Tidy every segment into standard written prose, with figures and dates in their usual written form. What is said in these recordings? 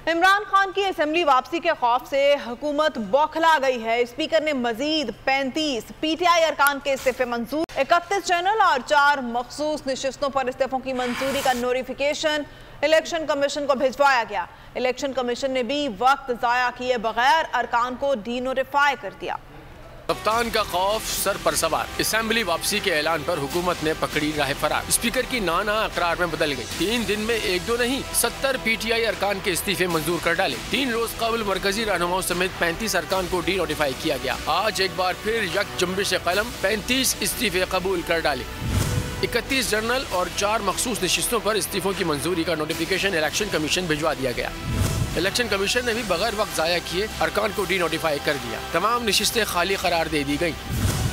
इमरान खान की असेंबली वापसी के खौफ से हुकूमत बौखला गई है। स्पीकर ने मजीद 35 पीटीआई अरकान के इस्तीफे मंजूर। 31 जनरल और 4 मखसूस नशिस्तों पर इस्तीफों की मंजूरी का नोटिफिकेशन इलेक्शन कमीशन को भिजवाया गया। इलेक्शन कमीशन ने भी वक्त जाया किए बगैर अरकान को डी नोटिफाई कर दिया। कप्तान का खौफ सर पर सवार। असेंबली वापसी के ऐलान पर हुकूमत ने पकड़ी राह फरार। स्पीकर की नाना अकरार में बदल गई। 3 दिन में 1-2 नहीं 70 पीटीआई अरकान के इस्तीफे मंजूर कर डाले। 3 रोज कबल मरकजी रहनुमाओं समेत 35 अरकान को डी नोटिफाई किया गया। आज एक बार फिर यक जुम्बिश कलम 35 इस्तीफे कबूल कर डाले। 31 जनरल और 4 मखसूस नशिस्तों पर इस्तीफों की मंजूरी का नोटिफिकेशन इलेक्शन कमीशन भिजवा दिया गया। इलेक्शन कमीशन ने भी बगैर वक्त जाया किए अरकान को डी नोटिफाई कर दिया। तमाम नशिस्तें खाली करार दे दी गयी।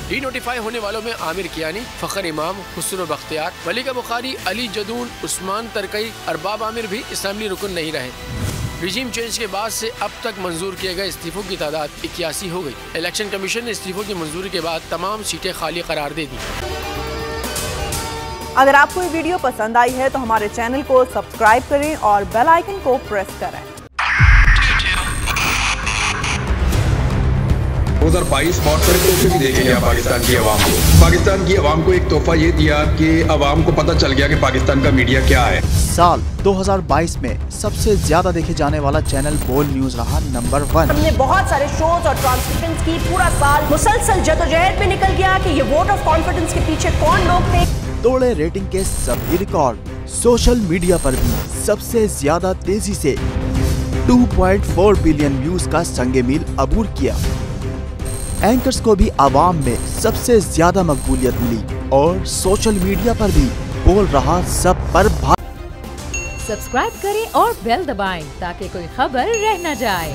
डी नोटिफाई होने वालों में आमिर कियानी, फखर इमाम, हुस्न बख्तियार, मलिका बुखारी, अली जदून, उस्मान तरकई, अरबाब आमिर भी असेंबली रुकन नहीं रहे। रिजीम चेंज के बाद से अब तक मंजूर किए गए इस्तीफों की तादाद 81 हो गई। इलेक्शन कमीशन ने इस्तीफों की मंजूरी के बाद तमाम सीटें खाली करार दे दी। अगर आपको ये वीडियो पसंद आई है तो हमारे चैनल को सब्सक्राइब करें और बेल आइकन को प्रेस करें। 2022 बहुत सारे तोहफे भी देखे गया पाकिस्तान की आवाम को। पाकिस्तान की आवाम को एक तोहफा ये दिया कि आवाम को पता चल गया कि पाकिस्तान का मीडिया क्या है। साल 2022 में सबसे ज्यादा देखे जाने वाला चैनल बोल न्यूज रहा नंबर 1। हमने बहुत सारे शोज और ट्रांसमिशंस की। पूरा साल मुसलसल जदोजहद में निकल गया कि ये वोट ऑफ कॉन्फिडेंस के पीछे कौन लोग थे। तोड़े रेटिंग के सभी रिकॉर्ड। सोशल मीडिया पर भी सबसे ज्यादा तेजी से 2.4 बिलियन व्यूज का संगे मील अबूर किया। एंकर्स को भी आवाम में सबसे ज्यादा मकबूलियत मिली और सोशल मीडिया पर भी बोल रहा सब पर सब्सक्राइब करें और बेल दबाएं ताकि कोई खबर रह न जाए।